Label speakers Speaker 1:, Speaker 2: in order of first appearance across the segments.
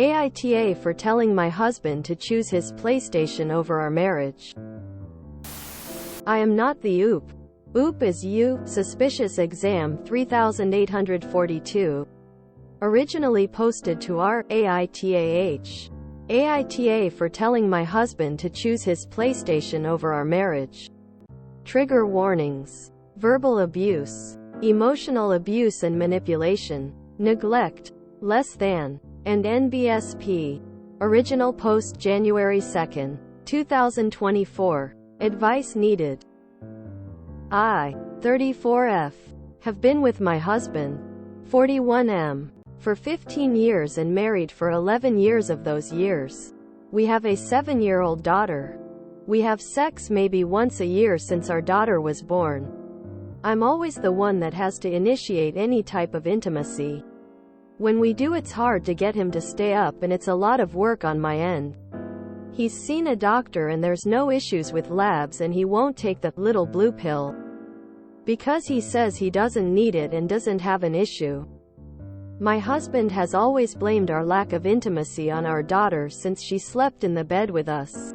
Speaker 1: AITA for telling my husband to choose his PlayStation over our marriage. I am not the OOP. OOP is you, Suspicious Exam 3842. Originally posted to our AITAH. AITA for telling my husband to choose his PlayStation over our marriage. Trigger warnings. Verbal abuse. Emotional abuse and manipulation. Neglect. Less than. And NBSP. Original post January 2, 2024. Advice needed. I, 34F, have been with my husband, 41M, for 15 years and married for 11 years of those years. We have a 7-year-old daughter. We have sex maybe once a year since our daughter was born. I'm always the one that has to initiate any type of intimacy. When we do, it's hard to get him to stay up, and it's a lot of work on my end. He's seen a doctor and there's no issues with labs, and he won't take the little blue pill because he says he doesn't need it and doesn't have an issue. My husband has always blamed our lack of intimacy on our daughter since she slept in the bed with us.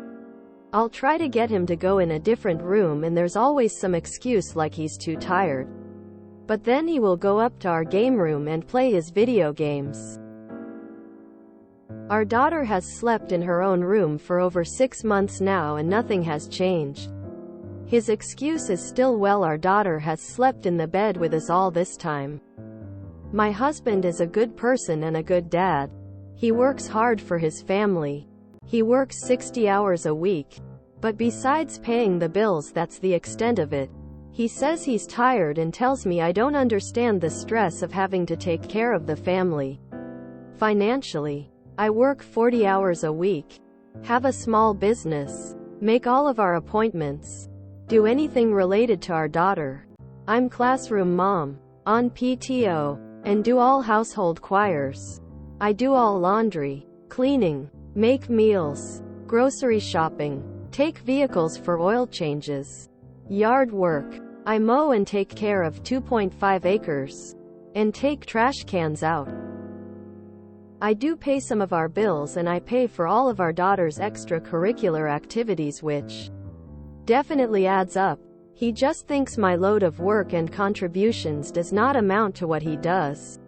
Speaker 1: I'll try to get him to go in a different room and there's always some excuse like he's too tired. But then he will go up to our game room and play his video games. Our daughter has slept in her own room for over 6 months now and nothing has changed. His excuse is still, well, our daughter has slept in the bed with us all this time. My husband is a good person and a good dad. He works hard for his family. He works 60 hours a week. But besides paying the bills, that's the extent of it. He says he's tired and tells me I don't understand the stress of having to take care of the family. Financially, I work 40 hours a week, have a small business, make all of our appointments, do anything related to our daughter. I'm classroom mom, on PTO, and do all household chores. I do all laundry, cleaning, make meals, grocery shopping, take vehicles for oil changes, yard work. I mow and take care of 2.5 acres, and take trash cans out. I do pay some of our bills, and I pay for all of our daughter's extracurricular activities, which definitely adds up. He just thinks my load of work and contributions does not amount to what he does.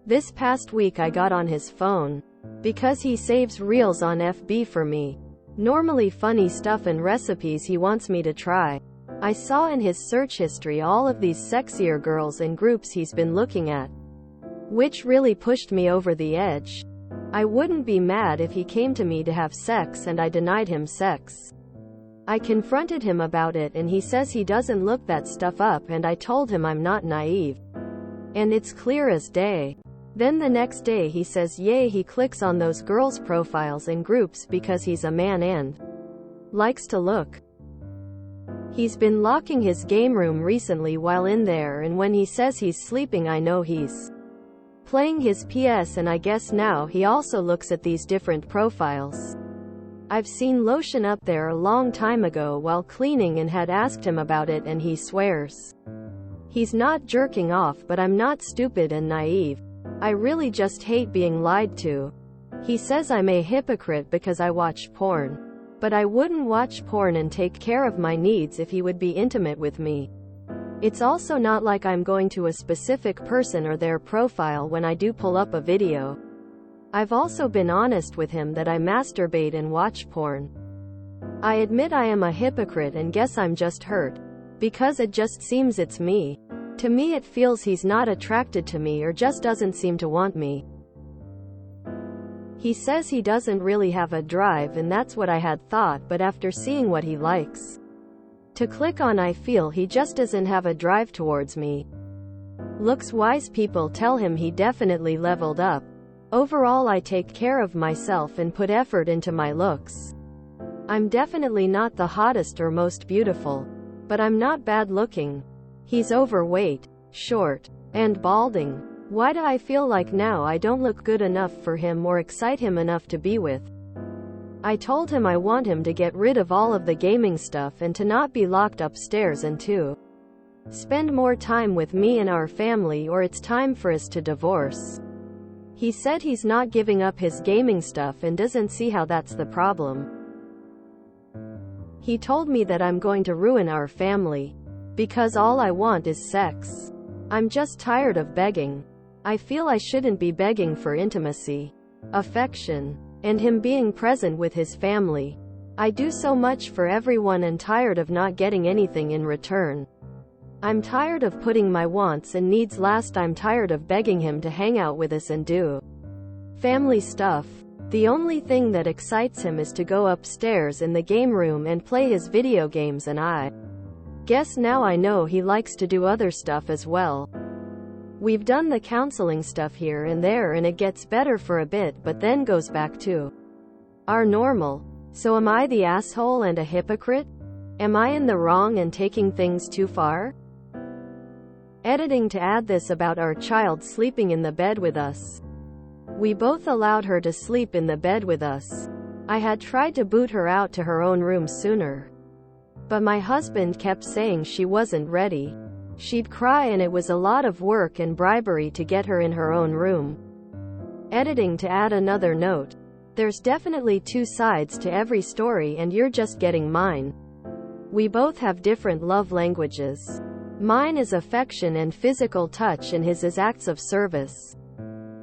Speaker 1: This past week I got on his phone, because he saves reels on FB for me. Normally funny stuff and recipes he wants me to try. I saw in his search history all of these sexier girls and groups he's been looking at, which really pushed me over the edge. I wouldn't be mad if he came to me to have sex and I denied him sex. I confronted him about it and he says he doesn't look that stuff up, and I told him I'm not naive. And it's clear as day. Then the next day he says yay, he clicks on those girls' profiles and groups because he's a man and likes to look. He's been locking his game room recently while in there, and when he says he's sleeping I know he's playing his PS, and I guess now he also looks at these different profiles. I've seen lotion up there a long time ago while cleaning and had asked him about it, and he swears he's not jerking off, but I'm not stupid and naive. I really just hate being lied to. He says I'm a hypocrite because I watch porn. But I wouldn't watch porn and take care of my needs if he would be intimate with me. It's also not like I'm going to a specific person or their profile when I do pull up a video. I've also been honest with him that I masturbate and watch porn. I admit I am a hypocrite and guess I'm just hurt, because it just seems it's me. To me it feels he's not attracted to me or just doesn't seem to want me. He says he doesn't really have a drive, and that's what I had thought, but after seeing what he likes to click on, I feel he just doesn't have a drive towards me. Looks-wise, people tell him he definitely leveled up. Overall, I take care of myself and put effort into my looks. I'm definitely not the hottest or most beautiful, but I'm not bad looking. He's overweight, short, and balding. Why do I feel like now I don't look good enough for him or excite him enough to be with? I told him I want him to get rid of all of the gaming stuff and to not be locked upstairs and to spend more time with me and our family, or it's time for us to divorce. He said he's not giving up his gaming stuff and doesn't see how that's the problem. He told me that I'm going to ruin our family, because all I want is sex. I'm just tired of begging. I feel I shouldn't be begging for intimacy, affection, and him being present with his family. I do so much for everyone and tired of not getting anything in return. I'm tired of putting my wants and needs last. I'm tired of begging him to hang out with us and do family stuff. The only thing that excites him is to go upstairs in the game room and play his video games, and I guess now I know he likes to do other stuff as well. We've done the counseling stuff here and there and it gets better for a bit but then goes back to our normal. So am I the asshole and a hypocrite? Am I in the wrong and taking things too far? Editing to add this about our child sleeping in the bed with us. We both allowed her to sleep in the bed with us. I had tried to boot her out to her own room sooner, but my husband kept saying she wasn't ready. She'd cry and it was a lot of work and bribery to get her in her own room. Editing to add another note. There's definitely two sides to every story and you're just getting mine. We both have different love languages. Mine is affection and physical touch and his is acts of service.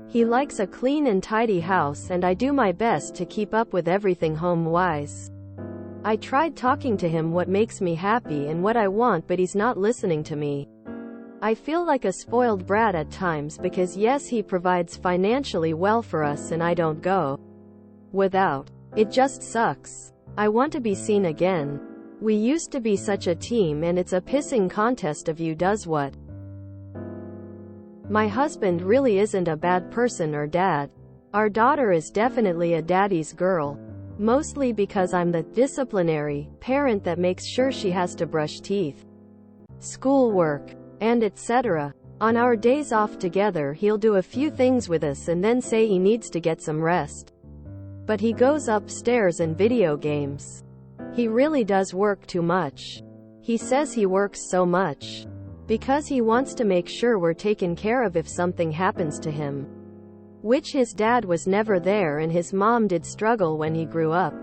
Speaker 1: He likes a clean and tidy house and I do my best to keep up with everything home-wise. I tried talking to him what makes me happy and what I want, but he's not listening to me. I feel like a spoiled brat at times because yes, he provides financially well for us and I don't go without. It just sucks. I want to be seen again. We used to be such a team and it's a pissing contest of who does what. My husband really isn't a bad person or dad. Our daughter is definitely a daddy's girl. Mostly because I'm the disciplinary parent that makes sure she has to brush teeth, schoolwork, and etc. On our days off together he'll do a few things with us and then say he needs to get some rest. But he goes upstairs and video games. He really does work too much. He says he works so much because he wants to make sure we're taken care of if something happens to him. Which his dad was never there and his mom did struggle when he grew up.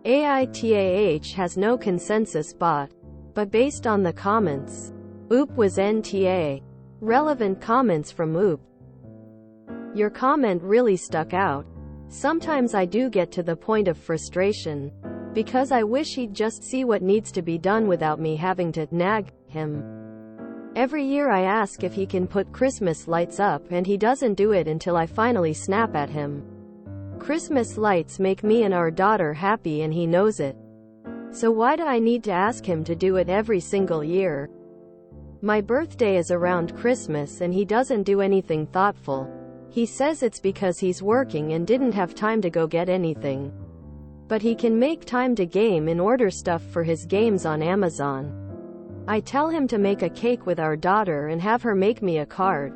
Speaker 1: AITA has no consensus bot, but based on the comments, OOP was NTA. Relevant comments from OOP. Your comment really stuck out. Sometimes I do get to the point of frustration, because I wish he'd just see what needs to be done without me having to nag him. Every year I ask if he can put Christmas lights up and he doesn't do it until I finally snap at him. Christmas lights make me and our daughter happy and he knows it. So why do I need to ask him to do it every single year? My birthday is around Christmas and he doesn't do anything thoughtful. He says it's because he's working and didn't have time to go get anything. But he can make time to game and order stuff for his games on Amazon. I tell him to make a cake with our daughter and have her make me a card.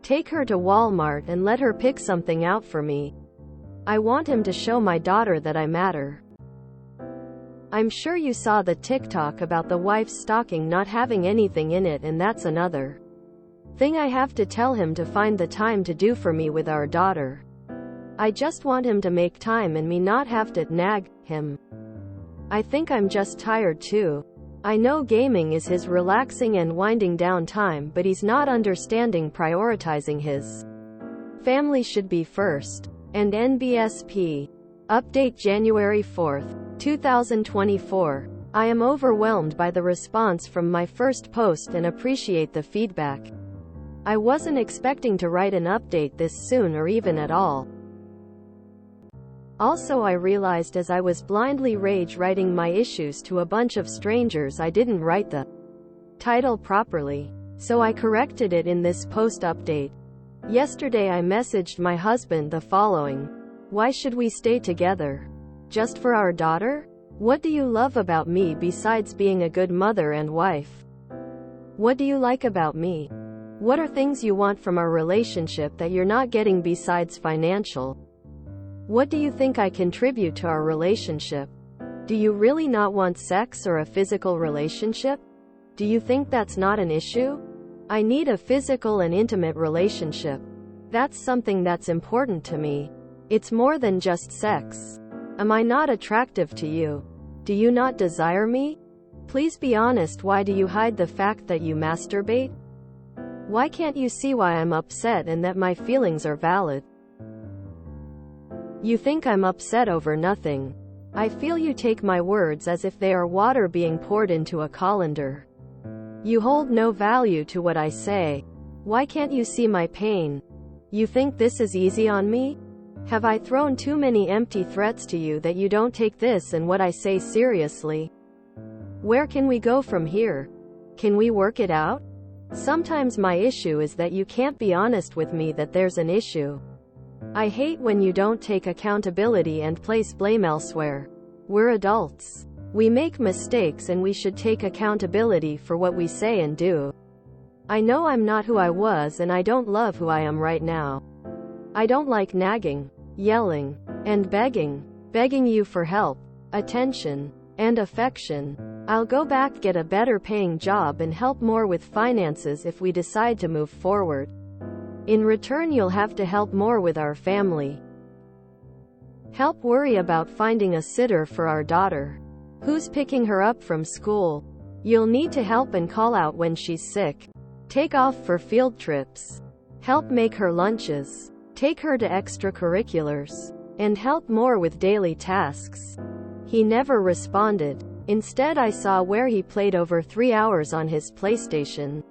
Speaker 1: Take her to Walmart and let her pick something out for me. I want him to show my daughter that I matter. I'm sure you saw the TikTok about the wife's stocking not having anything in it, and that's another thing I have to tell him to find the time to do for me with our daughter. I just want him to make time and me not have to nag him. I think I'm just tired too. I know gaming is his relaxing and winding down time, but he's not understanding prioritizing his family should be first. And NBSP. Update January 4th, 2024. I am overwhelmed by the response from my first post and appreciate the feedback. I wasn't expecting to write an update this soon or even at all. Also, I realized as I was blindly rage writing my issues to a bunch of strangers I didn't write the title properly. So I corrected it in this post update. Yesterday I messaged my husband the following. Why should we stay together? Just for our daughter? What do you love about me besides being a good mother and wife? What do you like about me? What are things you want from our relationship that you're not getting besides financial? What do you think I contribute to our relationship? Do you really not want sex or a physical relationship? Do you think that's not an issue? I need a physical and intimate relationship. That's something that's important to me. It's more than just sex. Am I not attractive to you? Do you not desire me? Please be honest. Why do you hide the fact that you masturbate? Why can't you see why I'm upset and that my feelings are valid? You think I'm upset over nothing. I feel you take my words as if they are water being poured into a colander. You hold no value to what I say. Why can't you see my pain? You think this is easy on me? Have I thrown too many empty threats to you that you don't take this and what I say seriously? Where can we go from here? Can we work it out? Sometimes my issue is that you can't be honest with me that there's an issue. I hate when you don't take accountability and place blame elsewhere. We're adults. We make mistakes and we should take accountability for what we say and do. I know I'm not who I was and I don't love who I am right now. I don't like nagging, yelling, and begging you for help, attention, and affection. I'll go back, get a better paying job and help more with finances if we decide to move forward. In return, you'll have to help more with our family. Help worry about finding a sitter for our daughter. Who's picking her up from school? You'll need to help and call out when she's sick. Take off for field trips. Help make her lunches. Take her to extracurriculars. And help more with daily tasks. He never responded. Instead, I saw where he played over 3 hours on his PlayStation.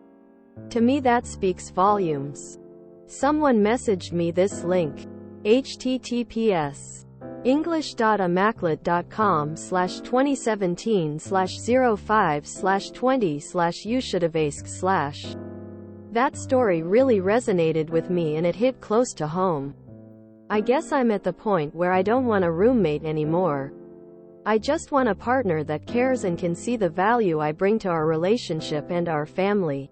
Speaker 1: To me, that speaks volumes. Someone messaged me this link. https english.immaculate.com/2017/05/20/you-should-have-asked/. That story really resonated with me and it hit close to home. I guess I'm at the point where I don't want a roommate anymore. I just want a partner that cares and can see the value I bring to our relationship and our family.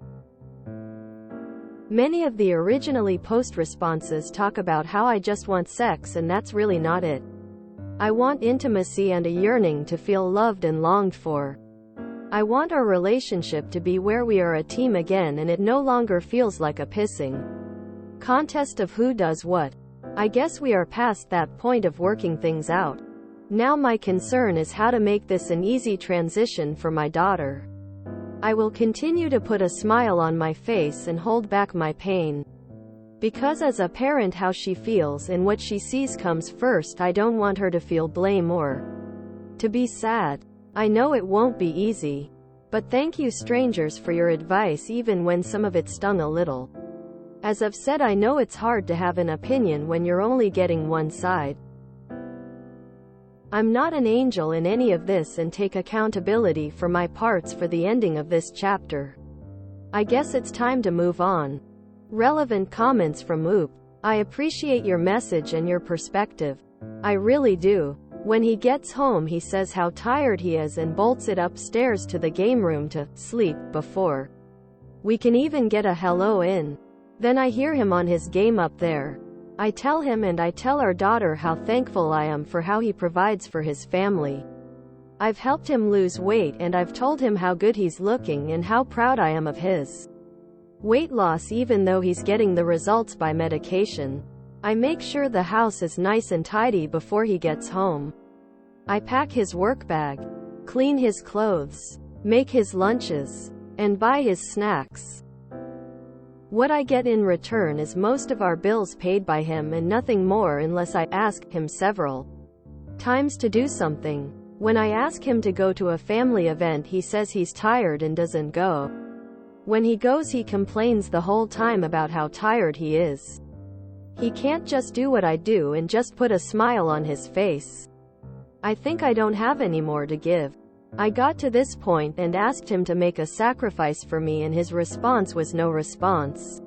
Speaker 1: Many of the originally post responses talk about how I just want sex, and that's really not it. I want intimacy and a yearning to feel loved and longed for. I want our relationship to be where we are a team again and it no longer feels like a pissing contest of who does what. I guess we are past that point of working things out. Now my concern is how to make this an easy transition for my daughter. I will continue to put a smile on my face and hold back my pain. Because as a parent, how she feels and what she sees comes first. I don't want her to feel blame or to be sad. I know it won't be easy. But thank you, strangers, for your advice, even when some of it stung a little. As I've said, I know it's hard to have an opinion when you're only getting one side. I'm not an angel in any of this and take accountability for my parts for the ending of this chapter. I guess it's time to move on. Relevant comments from Oop. I appreciate your message and your perspective. I really do. When he gets home, he says how tired he is and bolts it upstairs to the game room to sleep before we can even get a hello in. Then I hear him on his game up there. I tell him and I tell our daughter how thankful I am for how he provides for his family. I've helped him lose weight and I've told him how good he's looking and how proud I am of his weight loss, even though he's getting the results by medication. I make sure the house is nice and tidy before he gets home. I pack his work bag, clean his clothes, make his lunches, and buy his snacks. What I get in return is most of our bills paid by him and nothing more, unless I ask him several times to do something. When I ask him to go to a family event, he says he's tired and doesn't go. When he goes, he complains the whole time about how tired he is. He can't just do what I do and just put a smile on his face. I think I don't have any more to give. I got to this point and asked him to make a sacrifice for me and his response was no response.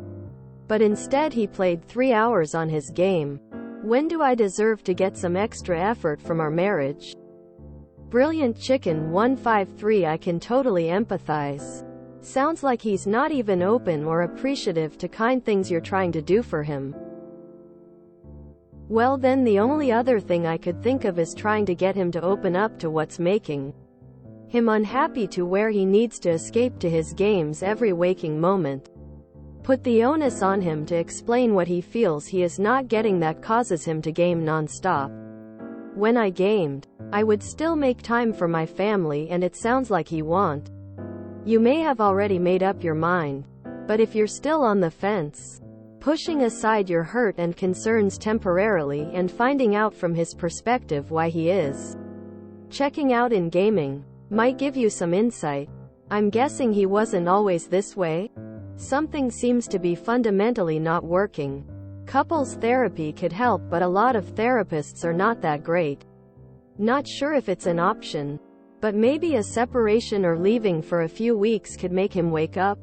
Speaker 1: But instead he played 3 hours on his game. When do I deserve to get some extra effort from our marriage? Brilliant Chicken 153. I can totally empathize. Sounds like he's not even open or appreciative to kind things you're trying to do for him. Well then, the only other thing I could think of is trying to get him to open up to what's making him unhappy, to where he needs to escape to his games every waking moment. Put the onus on him to explain what he feels he is not getting that causes him to game non-stop. When I gamed, I would still make time for my family, and it sounds like he won't. You may have already made up your mind, but if you're still on the fence, pushing aside your hurt and concerns temporarily and finding out from his perspective why he is checking out in gaming might give you some insight. I'm guessing he wasn't always this way. Something seems to be fundamentally not working. Couples therapy could help, but a lot of therapists are not that great. Not sure if it's an option, but maybe a separation or leaving for a few weeks could make him wake up.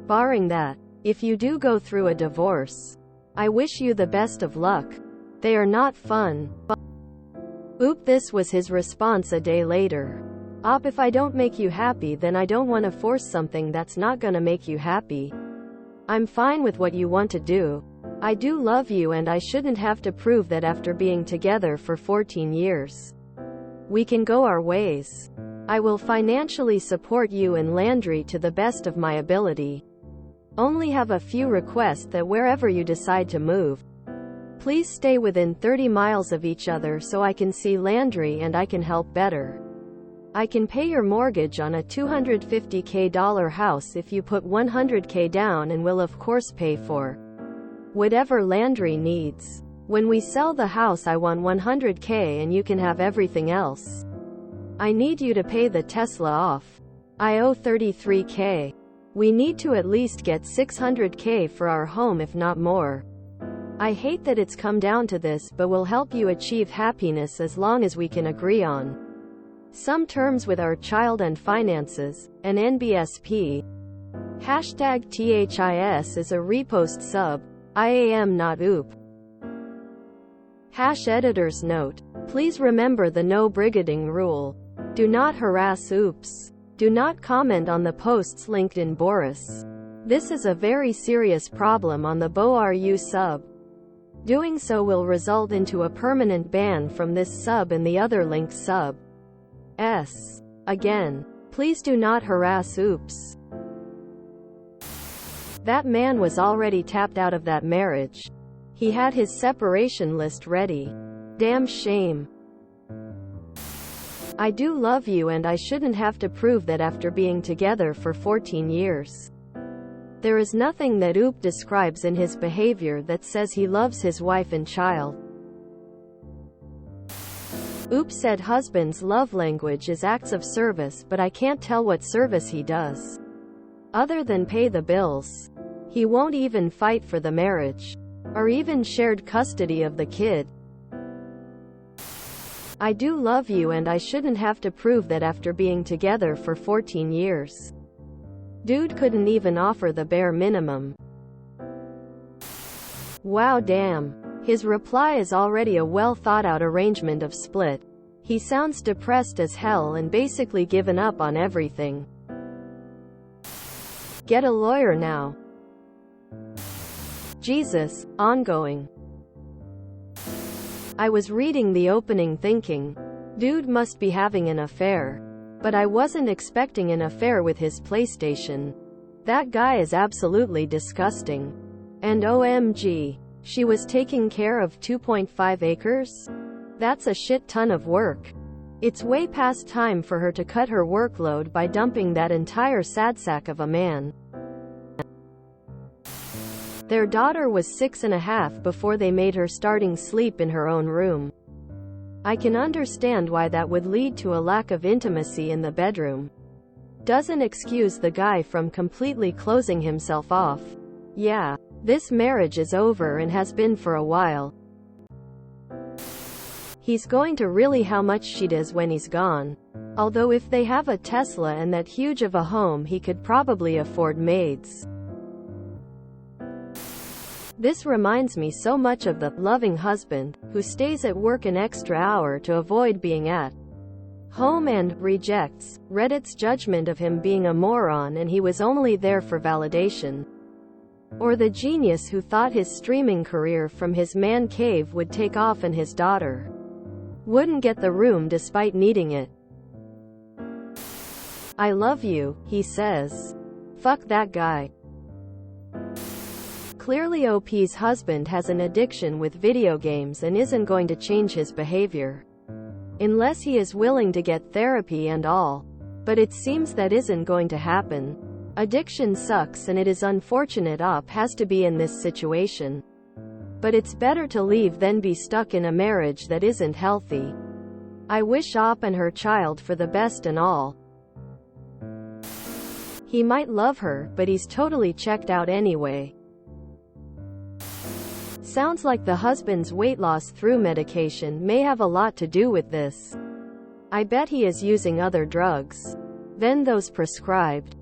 Speaker 1: Barring that, if you do go through a divorce, I wish you the best of luck. They are not fun. Oop, this was his response a day later. Op, if I don't make you happy, then I don't want to force something that's not gonna make you happy. I'm fine with what you want to do. I do love you, and I shouldn't have to prove that after being together for 14 years. We can go our ways. I will financially support you and Landry to the best of my ability. Only have a few requests: that wherever you decide to move, please stay within 30 miles of each other so I can see Landry and I can help better. I can pay your mortgage on a $250K house if you put $100K down, and will of course pay for whatever Landry needs. When we sell the house, I want $100K and you can have everything else. I need you to pay the Tesla off. I owe $33K. We need to at least get $600K for our home, if not more. I hate that it's come down to this, but we'll help you achieve happiness as long as we can agree on some terms with our child and finances. An NBSP. #THIS is a repost sub. IAM, not OOP. Editor's note. Please remember the no brigading rule. Do not harass OOPs. Do not comment on the posts linked in Boris. This is a very serious problem on the BoRU sub. Doing so will result into a permanent ban from this sub and the other linked sub. Again, please do not harass OOPs. That man was already tapped out of that marriage. He had his separation list ready. Damn shame. I do love you, and I shouldn't have to prove that after being together for 14 years. There is nothing that OOP describes in his behavior that says he loves his wife and child. OOP said husband's love language is acts of service, but I can't tell what service he does. Other than pay the bills. He won't even fight for the marriage, or even shared custody of the kid. I do love you, and I shouldn't have to prove that after being together for 14 years. Dude couldn't even offer the bare minimum. Wow, damn. His reply is already a well thought out arrangement of split. He sounds depressed as hell and basically given up on everything. Get a lawyer now. Jesus. Ongoing. I was reading the opening thinking, dude must be having an affair. But I wasn't expecting an affair with his PlayStation. That guy is absolutely disgusting. And OMG. She was taking care of 2.5 acres? That's a shit ton of work. It's way past time for her to cut her workload by dumping that entire sad sack of a man. Their daughter was 6.5 before they made her starting sleep in her own room. I can understand why that would lead to a lack of intimacy in the bedroom. Doesn't excuse the guy from completely closing himself off. Yeah. This marriage is over and has been for a while. He's going to really how much she does when he's gone. Although if they have a Tesla and that huge of a home, he could probably afford maids. This reminds me so much of the loving husband who stays at work an extra hour to avoid being at home and rejects Reddit's judgment of him being a moron and he was only there for validation. Or the genius who thought his streaming career from his man cave would take off and his daughter wouldn't get the room despite needing it. I love you, he says. Fuck that guy. Clearly OP's husband has an addiction with video games and isn't going to change his behavior. Unless he is willing to get therapy and all. But it seems that isn't going to happen. Addiction sucks and it is unfortunate OP has to be in this situation. But it's better to leave than be stuck in a marriage that isn't healthy. I wish OP and her child for the best and all. He might love her, but he's totally checked out anyway. Sounds like the husband's weight loss through medication may have a lot to do with this. I bet he is using other drugs than those prescribed.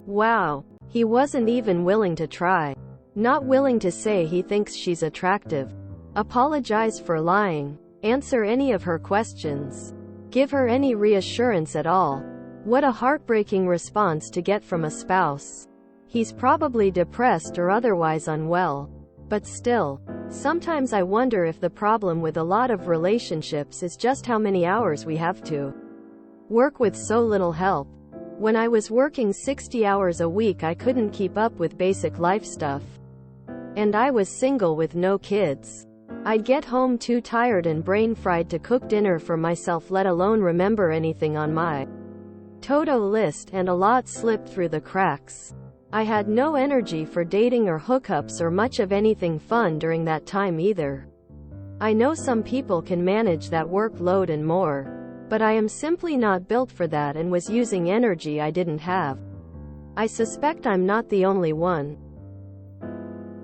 Speaker 1: Wow. He wasn't even willing to try. Not willing to say he thinks she's attractive. Apologize for lying. Answer any of her questions. Give her any reassurance at all. What a heartbreaking response to get from a spouse. He's probably depressed or otherwise unwell. But still, sometimes I wonder if the problem with a lot of relationships is just how many hours we have to work with so little help. When I was working 60 hours a week, I couldn't keep up with basic life stuff. And I was single with no kids. I'd get home too tired and brain-fried to cook dinner for myself, let alone remember anything on my to-do list, and a lot slipped through the cracks. I had no energy for dating or hookups or much of anything fun during that time either. I know some people can manage that workload and more, but I am simply not built for that and was using energy I didn't have. I suspect I'm not the only one.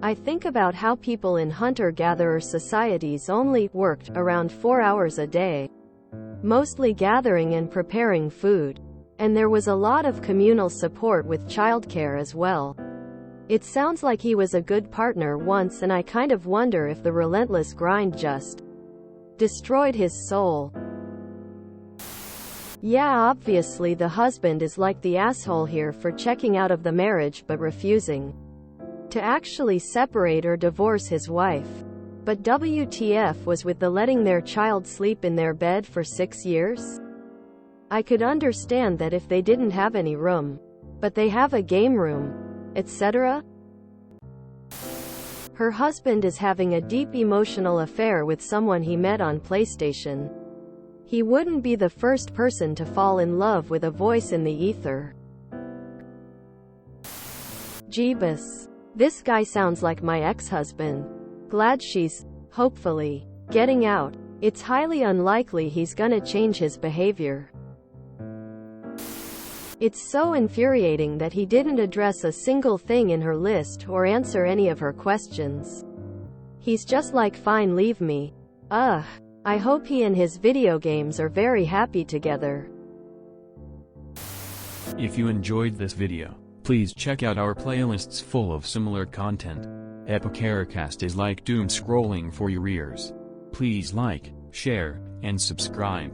Speaker 1: I think about how people in hunter-gatherer societies only worked around 4 hours a day, mostly gathering and preparing food. And there was a lot of communal support with childcare as well. It sounds like he was a good partner once, and I kind of wonder if the relentless grind just destroyed his soul. Yeah, obviously the husband is like the asshole here for checking out of the marriage but refusing to actually separate or divorce his wife. But WTF was with the letting their child sleep in their bed for 6 years? I could understand that if they didn't have any room. But they have a game room, etc. Her husband is having a deep emotional affair with someone he met on PlayStation. He wouldn't be the first person to fall in love with a voice in the ether. Jeebus. This guy sounds like my ex-husband. Glad she's, hopefully, getting out. It's highly unlikely he's gonna change his behavior. It's so infuriating that he didn't address a single thing in her list or answer any of her questions. He's just like, fine, leave me. Ugh. I hope he and his video games are very happy together.
Speaker 2: If you enjoyed this video, please check out our playlists full of similar content. Epicaricast is like doom scrolling for your ears. Please like, share, and subscribe.